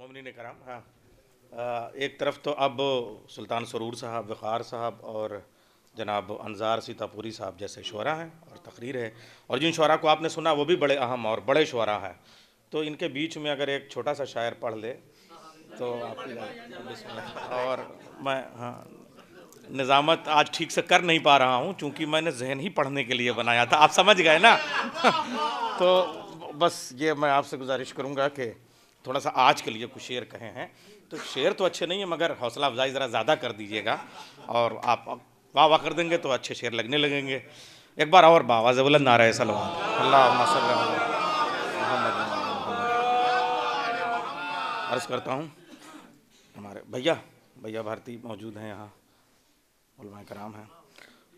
मोमिनीन कराम। हाँ, एक तरफ तो अब सुल्तान सरूर साहब, वक़ार साहब और जनाब अंजार सीतापुरी साहब जैसे शुअरा हैं और तकरीर है, और जिन शुअरा को आपने सुना वो भी बड़े अहम और बड़े शुअरा हैं। तो इनके बीच में अगर एक छोटा सा शायर पढ़ ले तो आपकी। और मैं हाँ निज़ामत आज ठीक से कर नहीं पा रहा हूँ चूँकि मैंने जहन ही पढ़ने के लिए बनाया था, आप समझ गए ना। तो बस ये मैं आपसे गुजारिश करूँगा कि थोड़ा सा आज के लिए कुछ शेर कहे हैं, तो शेर तो अच्छे नहीं है मगर हौसला अफजाई ज़रा ज़्यादा कर दीजिएगा, और आप वाह वाह कर देंगे तो अच्छे शेर लगने लगेंगे। एक बार और बावाज़ बुलंद नारे सलवात अल्लाहुम्मा सल्ली अला मुहम्मद। अर्ज़ करता हूँ हमारे भैया भारती मौजूद हैं यहाँ, उलमा कराम हैं।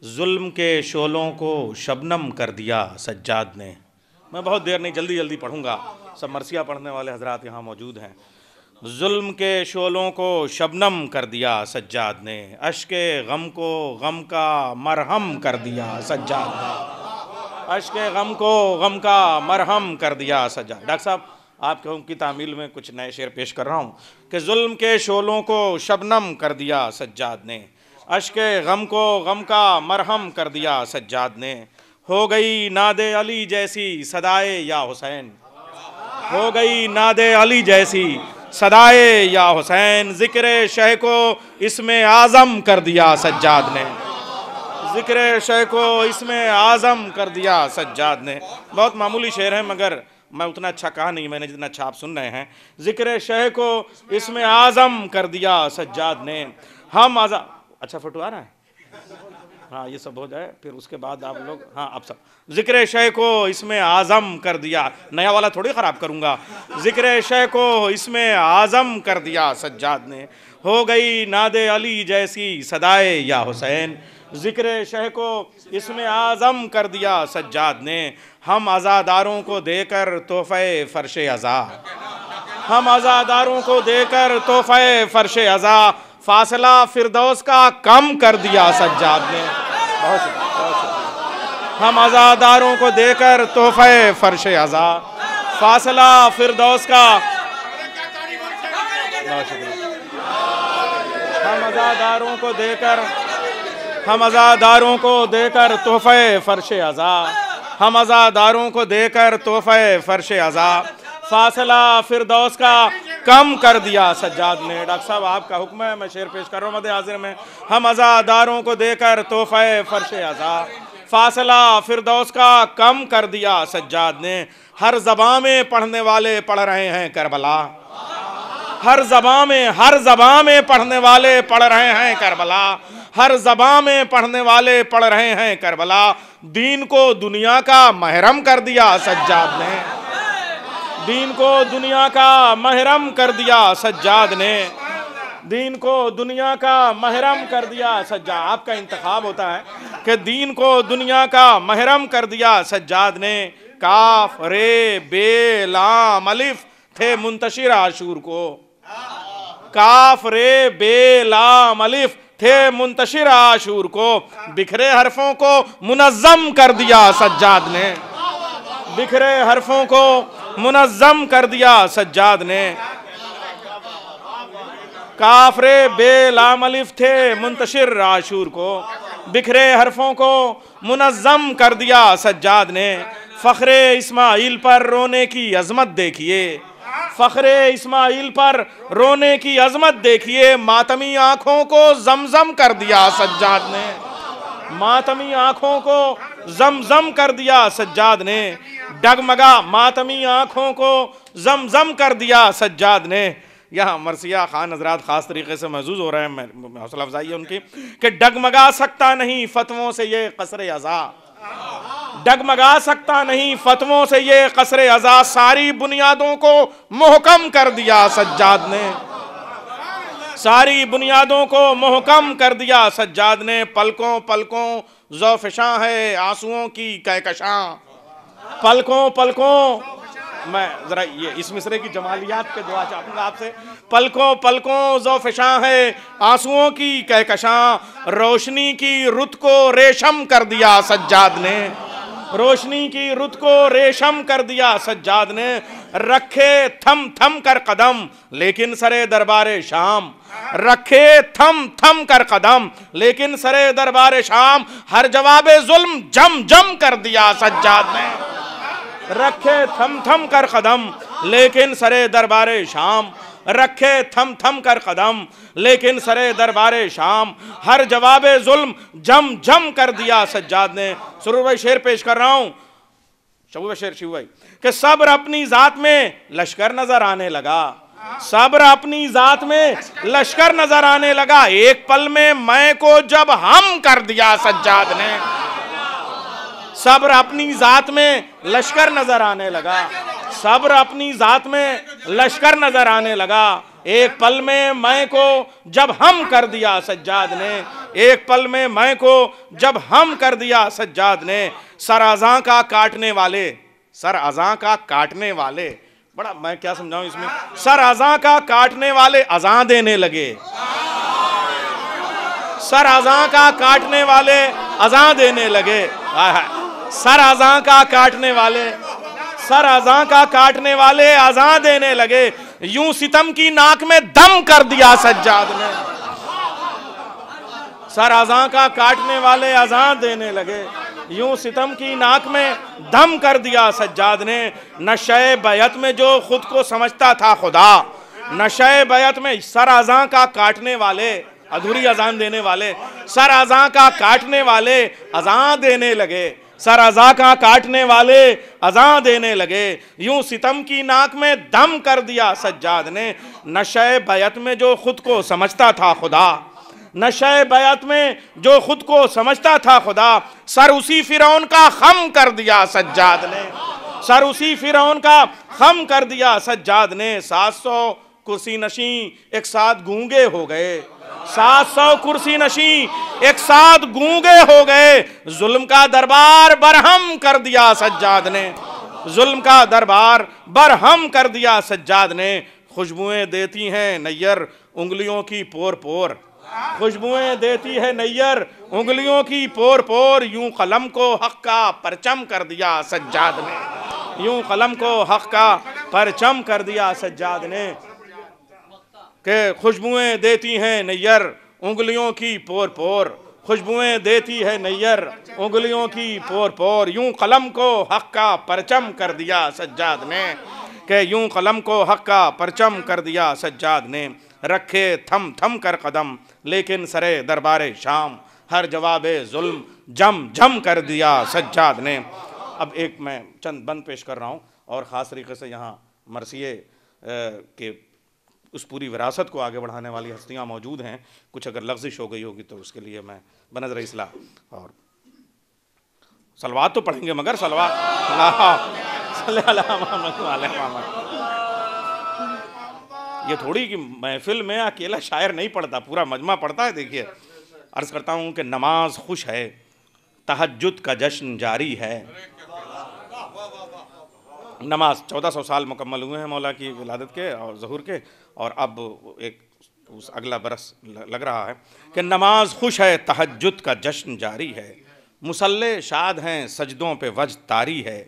जुल्म के शोलों को शबनम कर दिया सज्जाद ने। मैं बहुत देर नहीं, जल्दी जल्दी पढ़ूंगा, सब मरसिया पढ़ने वाले हजरात यहाँ मौजूद हैं। जुल्म के शोलों को शबनम कर दिया सज्जाद ने, अश्के गम को गम का मरहम कर दिया सज्जाद ने, अश्के गम को गम का मरहम कर दिया सज्जाद। डॉक्टर साहब आपके हुक्म की तामील में कुछ नए शेर पेश कर रहा हूँ कि जुल्म के शोलों को शबनम कर दिया सज्जाद ने, अश्के गम को गम का मरहम कर दिया सज्जाद ने। हो गई नादे अली जैसी सदाए या हुसैन, हो गई नादे अली जैसी सदाए या हुसैन, ज़िक्र शह को इसमें आज़म कर दिया सज्जाद ने, ज़िक्र शह को इसमें आज़म कर दिया सज्जाद ने। बहुत मामूली शेर है मगर मैं उतना अच्छा कहा नहीं मैंने जितना अच्छा आप सुन रहे हैं। ज़िक्र शह को इसमें आज़म कर दिया सज्जाद ने, हम आज़ा अच्छा फोटो आ रहा है, हाँ ये सब हो जाए फिर उसके बाद आप लोग, हाँ आप सब। ज़िक्र शय को इसमें आज़म कर दिया, नया वाला थोड़ी ख़राब करूँगा। ज़िक्र शय को इसमें आज़म कर दिया सज्जाद ने, हो गई नादे अली जैसी सदाए या हुसैन, ज़िक्र शय को इसमें आज़म कर दिया सज्जाद ने। हम आज़ादारों को देकर तोहफ़े फ़र्शे अज़ा, हम आज़ादारों को देकर तोहफ़े फ़र्शे अज़ा, फासला फिरदौस का कम कर दिया सज्जाद ने। बहुत शुक्रिया। हम आज़ादारों को देकर तोहफ़े फ़र्शे अज़ा, फासला फिरदौस का, बहुत शुक्रिया। हम आज़ादारों को देकर, हम आज़ादारों को देकर तोहफ़े फ़र्शे अज़ा, हम आज़ादारों को देकर तोहफ़े फ़र्शे अज़ा, फासला फिरदौस का कम कर दिया सज्जाद ने। डॉक्टर साहब आपका हुक्म है, मैं शेर पेश कर रहा हूँ मद हाजिर में। हम अज़ादारों को देकर तोहफ़े फ़र्शे अज़ा, फासला फिरदौस का कम कर दिया सज्जाद ने। हर ज़बां में पढ़ने वाले पढ़ रहे हैं करबला, हर ज़बां में पढ़ने वाले पढ़ रहे हैं करबला, हर ज़बां में पढ़ने वाले पढ़ रहे हैं करबला, दीन को दुनिया का महरम कर दिया सज्जाद ने, दीन को दुनिया का महरम कर दिया सज्जाद ने, दीन को दुनिया का महरम कर दिया सज्जाद। आपका इंतखाब होता है कि दीन को दुनिया का महरम कर दिया सज्जाद ने। काफ रे बे लाम अलिफ थे मुंतशिर आशूर को, काफ रे बे लाम अलिफ थे मुंतशिर आशूर को, बिखरे हरफों को मुनज़्ज़म कर दिया सज्जाद ने, बिखरे हरफों को मुनज़्ज़म कर दिया सज्जाद ने। काफरे बे लाम अलिफ थे मुंतशिर आशूर को, बिखरे हरफों को मुनज़्ज़म कर दिया सज्जाद ने। फ़ख्रे इस्माइल पर रोने की अज़मत देखिए, फ़ख्रे इस्माइल पर रोने की अज़मत देखिए, मातमी आँखों को ज़मज़म कर दिया सज्जाद ने, मातमी आँखों को ज़मज़म कर दिया सज्जाद ने। डगमगा मातमी आँखों को ज़मज़म कर दिया सज्जाद ने। यहाँ मरसिया खान हजरात ख़ास तरीके से महसूस हो रहे हैं, हौसला अफजाई है उनकी, कि डगमगा सकता नहीं फतवों से ये कसरे अज़ा, डगमगा सकता नहीं फतवों से ये कसरे अज़ा, सारी बुनियादों को मुहकम कर दिया सज्जाद ने, सारी बुनियादों को मुहकम कर दिया सज्जाद ने। पलकों पलकों ज़ौफ़शां है आंसुओं की कहकशां, पलकों पलकों, मैं ज़रा ये इस मिसरे की जमालियात पे दुआ चाहूँगा आपसे। पलकों पलकों ज़ौफ़शां है आंसुओं की कहकशां, रोशनी की रुत को रेशम कर दिया सज्जाद ने, रोशनी की रुत को रेशम कर दिया सज्जाद ने, रखे थम थम कर कदम लेकिन सरे दरबारे शाम, रखे थम थम कर कदम लेकिन सरे दरबारे शाम, हर जवाबे जुल्म जम जम कर दिया सज्जाद ने, रखे थम थम कर कदम लेकिन सरे दरबारे शाम, रखे थम थम कर कदम लेकिन सरे दरबारे शाम, हर जवाबे जुल्म जम जम कर दिया सज्जाद ने। सुरूर भाई शेर पेश कर रहा हूं, शबू शेर शिव भाई, कि सब्र अपनी जात में लश्कर नजर आने लगा, सब्र अपनी जात में लश्कर नजर आने लगा, एक पल में मैं को जब हम कर दिया सज्जाद ने, सब्र अपनी जात में लश्कर नजर आने लगा, सब्र अपनी जात में लश्कर नजर आने लगा, एक पल में मैं को जब हम कर दिया सज्जाद ने, एक पल में मैं को जब हम कर दिया सज्जाद ने, सर अज़ां का काटने वाले, सर अज़ां का काटने वाले, बड़ा मैं क्या समझाऊं इसमें, सर अज़ां का काटने वाले अज़ां देने लगे, सर अज़ां का काटने वाले अज़ां देने लगे, सर अज़ां का काटने वाले, सर अज़ां का काटने वाले अज़ां देने लगे, यूं सितम की नाक में दम कर दिया सज्जाद ने, सर अज़ां का काटने वाले अज़ां देने लगे, यूं सितम की नाक में दम कर दिया सज्जाद ने, नशे बैत में जो खुद को समझता था खुदा, नशे बैत में सर अज़ां का काटने वाले, अधूरी अज़ान देने वाले, सर अज़ां का काटने वाले अज़ां देने लगे, सर अज़ां का काटने वाले अज़ां देने लगे, यूं सितम की नाक में दम कर दिया सज्जाद ने, नशे बैत में जो खुद को समझता था खुदा, नशे बैत में जो खुद को समझता था खुदा, सर उसी फिरौन का खम कर दिया सज्जाद ने, सर उसी फिरौन का खम कर दिया सज्जाद ने, 700 कुर्सी नशी एक साथ गूंगे हो गए, 700 कुर्सी नशी एक साथ गूंगे हो गए, जुल्म का दरबार बरहम कर दिया सज्जाद ने, जुल्म का दरबार बरहम कर दिया सज्जाद ने, खुशबुएं देती हैं नैयर उंगलियों की पोर पोर, खुशबुएं देती है नैयर उंगलियों की पोर पोर, यूं कलम को हक का परचम कर दिया सज्जाद ने, यूं कलम को हक का परचम कर दिया सज्जाद ने, के खुशबुएं देती हैं नैयर उंगलियों की पोर पोर, खुशबुएं देती है नैयर उंगलियों की पोर पोर, यूं कलम को हक का परचम कर दिया सज्जाद ने, के यूं कलम को हक का परचम कर दिया सज्जाद ने, रखे थम थम कर कदम लेकिन सरे दरबारे शाम, हर जवाबे जुल्म जम जम कर दिया सज्जाद ने। अब एक मैं चंद बंद पेश कर रहा हूँ और ख़ास तरीके से यहाँ मरसिए के उस पूरी विरासत को आगे बढ़ाने वाली हस्तियाँ मौजूद हैं, कुछ अगर लफ्ज़िश हो गई होगी तो उसके लिए मैं बनज़र इस्लाह और सलवात तो पढ़ेंगे, मगर सलवात ये थोड़ी कि महफिल में अकेला शायर नहीं पढ़ता, पूरा मजमा पढ़ता है। देखिए अर्ज़ करता हूँ कि नमाज खुश है, तहज्जुद का जश्न जारी है, नमाज 1400 साल मुकम्मल हुए हैं मौला की विलादत के और ज़हूर के, और अब एक उस अगला बरस लग रहा है कि नमाज खुश है, तहज्जुद का जश्न जारी है, मुसल्ले शाद हैं, सजदों पे वज तारी है,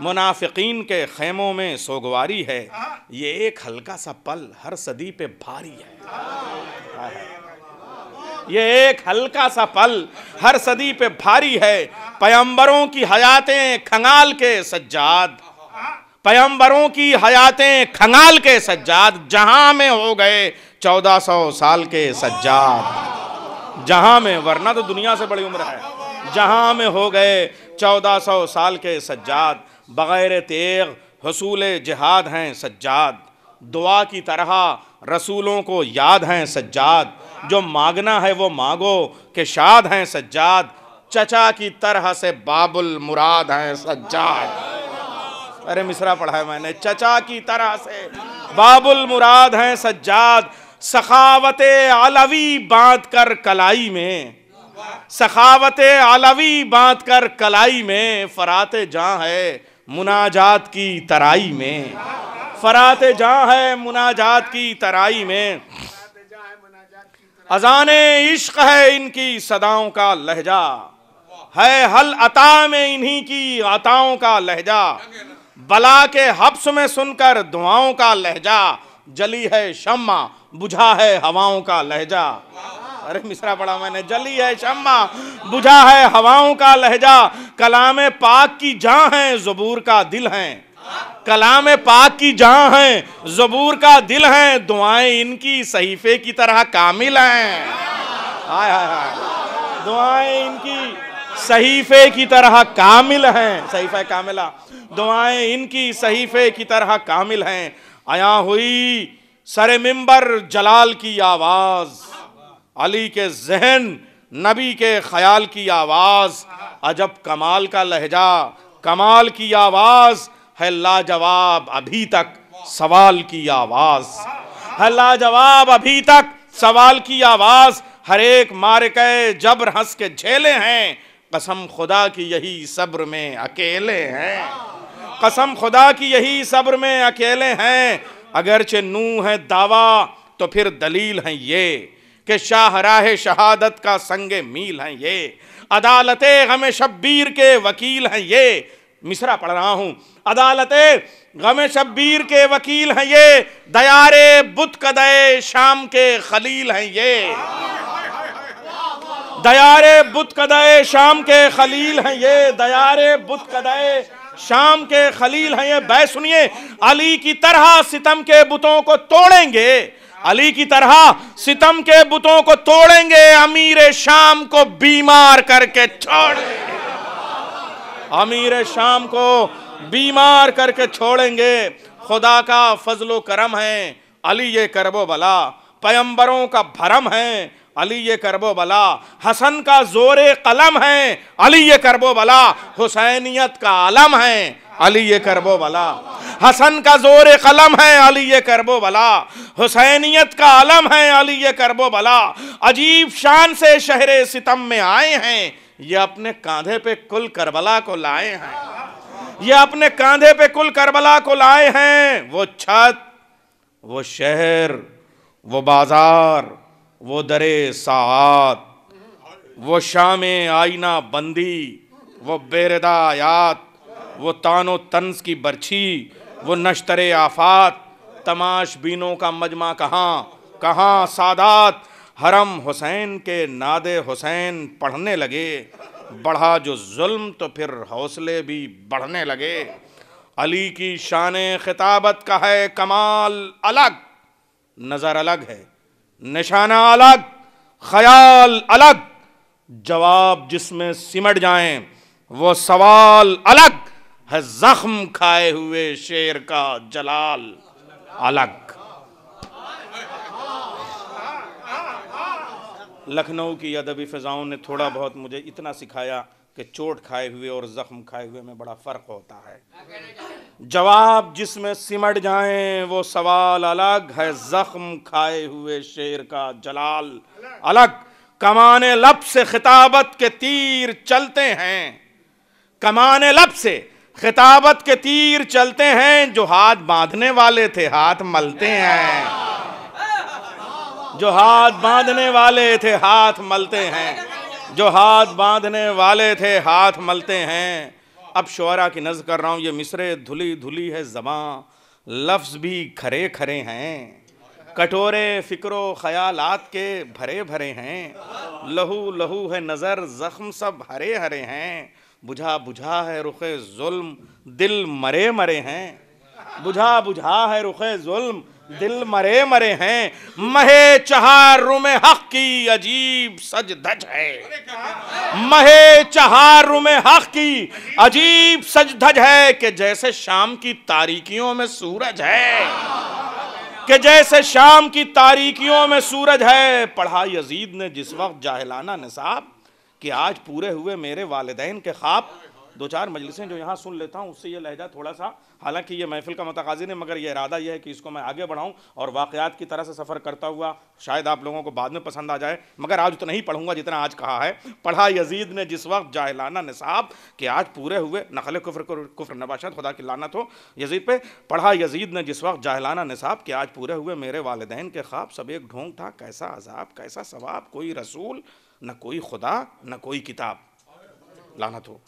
मुनाफिकीन के खैमों में सोगवारी है, ये एक हल्का सा पल हर सदी पे भारी है, ये एक हल्का सा पल हर सदी पे भारी है, पैगंबरों की हयातें खंगाल के सज्जाद, पैगंबरों की हयातें खंगाल के सज्जाद, जहां में हो गए 1400 साल के सज्जाद, जहां में, वरना तो दुनिया से बड़ी उम्र है, जहां में हो गए 1400 साल के सज्जाद, बगैर तेग हसूल जिहाद हैं सज्जाद, दुआ की तरह रसूलों को याद हैं सज्जाद, जो मांगना है वो मांगो कि शाद हैं सज्जाद, चचा की तरह से बाबुल मुराद हैं सज्जाद। अरे मिसरा पढ़ा है मैंने, चचा की तरह से बाबुल मुराद हैं सज्जाद, सखावत अलवी बांध कर कलाई में, सखावत अलवी बांध कर कलाई में, फराते जहाँ है मुनाजात की तराई में, फराते जहाँ है मुनाजात की तराई में, अज़ाने इश्क है इनकी सदाओं का लहजा, है हल अता में इन्हीं की अताओं का लहजा, बला के हब्स में सुनकर दुआओं का लहजा, जली है शम्मा बुझा है हवाओं का लहजा। अरे मिसरा पढ़ा मैंने, जली है शम्मा बुझा है हवाओं का लहजा, कलाम पाक की जां है ज़बूर का दिल है, कलाम पाक की जां है ज़बूर का दिल है, दुआएं इनकी सहीफे की तरह कामिल हैं। हाय हाय हाय, दुआएं इनकी सहीफे की तरह कामिल हैं, सहीफा कामिला, दुआएं इनकी सहीफे की तरह कामिल हैं। आया हुई सरे मिंबर जलाल की आवाज, अली के जहन नबी के ख्याल की आवाज, अजब कमाल का लहजा कमाल की आवाज, है लाजवाब अभी तक सवाल की आवाज, है लाजवाब अभी तक सवाल की आवाज, हर एक मारके जबर हंस के झेले हैं, कसम खुदा की यही सब्र में अकेले हैं, कसम खुदा की यही सब्र में अकेले हैं। अगरचे नू है दावा तो फिर दलील हैं ये, कि शाहराह शहादत का संगे मील हैं ये, अदालते गम शब्बीर के वकील हैं ये। मिसरा पढ़ रहा हूं, अदालते गम शब्बीर के वकील हैं ये, दयारे बुत कदे शाम के खलील हैं ये, दयारे बुत कदे शाम के खलील हैं ये, दयारे बुत कदे शाम के खलील हैं ये। बै सुनिए, अली की तरह सितम के बुतों को तोड़ेंगे, अली की तरह सितम के बुतों को तोड़ेंगे, अमीर शाम को बीमार करके छोड़ेंगे, अमीर शाम को बीमार करके छोड़ेंगे। खुदा का फजलो करम है अली ये करबो बला, पैगंबरों का भरम है अली ये करबो बला, हसन का जोरे कलम है अली ये करबो बला, हुसैनियत का आलम है अली ये करबो बला, हसन का जोरे कलम है अली ये करबो बला, हुसैनियत का आलम है अली ये करबो बला। अजीब शान से शहरे सितम में आए हैं, ये अपने कांधे पे कुल करबला को लाए हैं, ये अपने कांधे पे कुल करबला को लाए हैं। वो छत, वो शहर, वो बाजार, वो दरे सात, वो शामे आईना बंदी, वो बेरदा आयात, वो तानो तंस की बर्छी, वो नश्तरे आफात, तमाश बीनों का मजमा कहाँ कहाँ सादात। हरम हुसैन के नादे हुसैन पढ़ने लगे, बढ़ा जो जुल्म तो फिर हौसले भी बढ़ने लगे। अली की शान खिताबत का है कमाल अलग, नज़र अलग है, निशाना अलग, ख्याल अलग, जवाब जिसमें सिमट जाएं वो सवाल अलग, है जख्म खाए हुए शेर का जलाल अलग। लखनऊ की अदबी फ़िज़ाओं ने थोड़ा बहुत मुझे इतना सिखाया कि चोट खाए हुए और ज़ख्म खाए हुए में बड़ा फ़र्क होता है। जवाब जिसमें सिमट जाएं वो सवाल अलग, है ज़ख्म खाए हुए शेर का जलाल अलग। कमाने लब से खिताबत के तीर चलते हैं, कमाने लब से खिताबत के तीर चलते हैं, जो हाथ बांधने वाले थे हाथ मलते हैं, जो हाथ बांधने वाले थे हाथ मलते हैं, जो हाथ बांधने वाले थे हाथ मलते हैं। अब शुअरा की नज़्म कर रहा हूँ, ये मिसरे धुली धुली है ज़बां, लफ्ज़ भी खरे खरे हैं, कटोरे फ़िक्रो ख़यालात के भरे भरे हैं, लहू लहू है नज़र ज़ख्म सब हरे हरे हैं, बुझा बुझा है रुखे जुल्म दिल मरे मरे हैं, बुझा बुझा है रुखे जुल्म दिल मरे मरे हैं। महे चहार रुमे हक की अजीब सज धज है, महे चहार रुमे हक की अजीब सज धज है, कि जैसे शाम की तारीकियों में सूरज है, कि जैसे शाम की तारीकियों में सूरज है। पढ़ा यजीद ने जिस वक्त जाहिलाना निसाब, कि आज पूरे हुए मेरे वालिदैन के ख्वाब। दो चार मजलिसें जो यहाँ सुन लेता हूँ उससे ये लहजा थोड़ा सा, हालांकि ये महफिल का मतकाज़ी नहीं, मगर ये इरादा ये है कि इसको मैं आगे बढ़ाऊँ और वाक़यात की तरह से सफ़र करता हुआ शायद आप लोगों को बाद में पसंद आ जाए, मगर आज उतना ही पढ़ूंगा जितना आज कहा है। पढ़ा यजीद ने जिस वक्त जाहिलाना निसाब, कि आज पूरे हुए नकल कुफ्र नबाशत खुदा की लानत हो यजीद पे। पढ़ा यजीद ने जिस वक्त जाहिलाना निसाब, कि आज पूरे हुए मेरे वालिदैन के ख्वाब, सब एक ढोंग था कैसा अजाब कैसा सवाब, कोई रसूल न कोई खुदा न कोई किताब। लानत हो।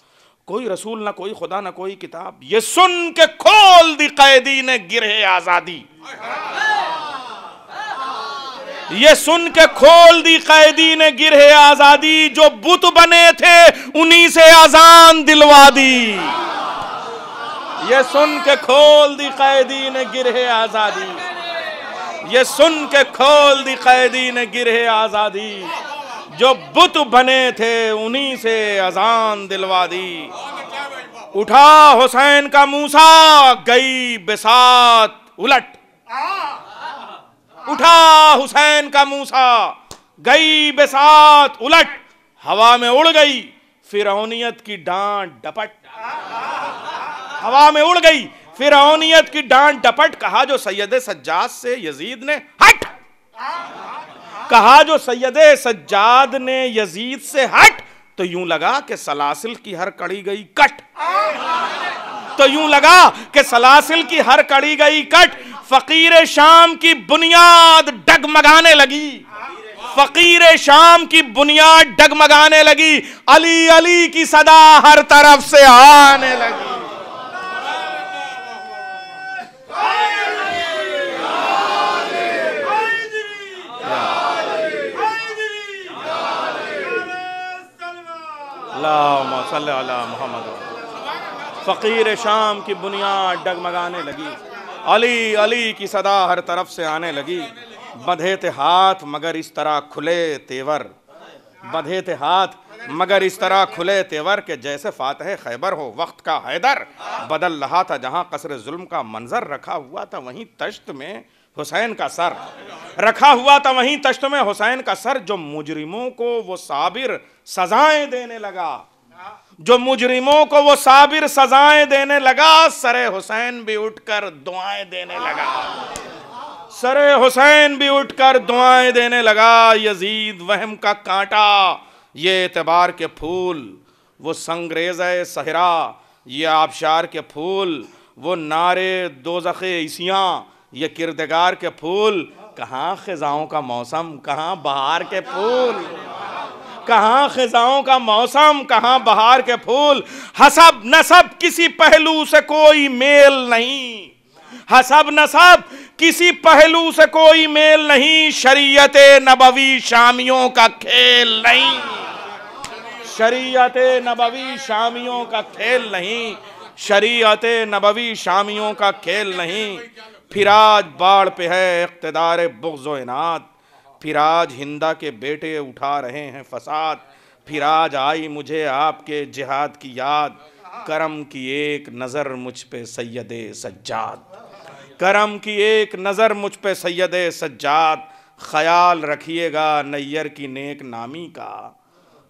कोई रसूल ना कोई खुदा ना कोई किताब, ये सुन के खोल दी कैदी ने गिरहे आजादी। ये सुन के खोल दी कैदी ने गिरहे आजादी, जो बुत बने थे उन्हीं से अजान दिलवा दी। ये सुन के खोल दी कैदी ने गिरहे आजादी, ये सुन के खोल दी कैदी ने गिरहे आजादी, जो बुत बने थे उन्हीं से अजान दिलवा दी। उठा हुसैन का मूसा गई बिसात उलट, उठा हुसैन का मूसा गई बिसात उलट, हवा में उड़ गई फिरौनियत की डांट डपट। हवा में उड़ गई फिरौनियत की डांट डपट। कहा जो सैयद सज्जाद से यजीद ने हट, कहा जो सैयद सज्जाद ने यजीद से हट, तो यूं लगा कि सलासिल की हर कड़ी गई कट। तो यूं लगा कि सलासिल की हर कड़ी गई कट। फकीर शाम की बुनियाद डगमगाने लगी, फकीर शाम की बुनियाद डगमगाने लगी। अली अली की सदा हर तरफ से आने लगी। अल्लाहुम्मा सल्ली अला मुहम्मद। फकीर शाम की बुनियाद डगमगाने लगी, अली अली की सदा हर तरफ से आने लगी। बंधे थे हाथ मगर इस तरह खुले तेवर, बंधे थे हाथ मगर इस तरह खुले तेवर के जैसे फातह खैबर हो वक्त का हैदर। बदल रहा था जहां कसर जुल्म का मंजर, रखा हुआ था वहीं तश्त में हुसैन का सर, रखा हुआ था वहीं तश्त में हुसैन का सर। जो मुजरिमों को वो साबिर सजाएं देने लगा, जो मुजरिमों को वो साबिर सजाएं देने लगा, सरे हुसैन भी उठकर दुआएं देने लगा, सरे हुसैन भी उठकर दुआएं देने लगा। यजीद वहम का कांटा, ये एतबार के फूल, वो संगरेज़े सहरा, ये आबशार के फूल, वो नारे दोज़खे इसियां, ये किरदगार के फूल। कहाँ खिजाओं का मौसम, कहाँ बहार के फूल, कहाँ खिजाओं का मौसम, कहाँ बहार के फूल। हसब नसब किसी पहलू से कोई मेल नहीं, हसब नसब किसी पहलू से कोई मेल नहीं। शरीयत नबवी शामियों का खेल नहीं, शरीयत नबवी शामियों का खेल नहीं, शरीयत नबवी शामियों का खेल नहीं। फिर आज बाढ़ पे है इक़्तिदार बुग़्ज़ व इनाद, फिर आज हिंदा के बेटे उठा रहे हैं फसाद। फिर आज आई मुझे आपके जिहाद की याद, करम की एक नज़र मुझ पे सैयदे सज्जाद, करम की एक नज़र मुझ पे सैयदे सज्जाद। ख्याल रखिएगा नैयर की नेक नामी का,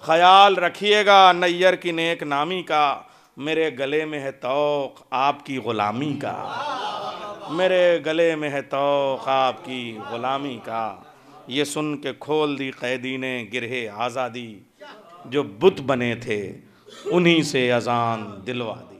ख्याल रखिएगा नैयर की नेक नामी का। मेरे गले में है तौक़ आपकी ग़ुलामी का, मेरे गले में है तौक़ आपकी ग़ुलामी का। ये सुन के खोल दी कैदी ने गिरहे आज़ादी, जो बुत बने थे उन्हीं से अजान दिलवा दी।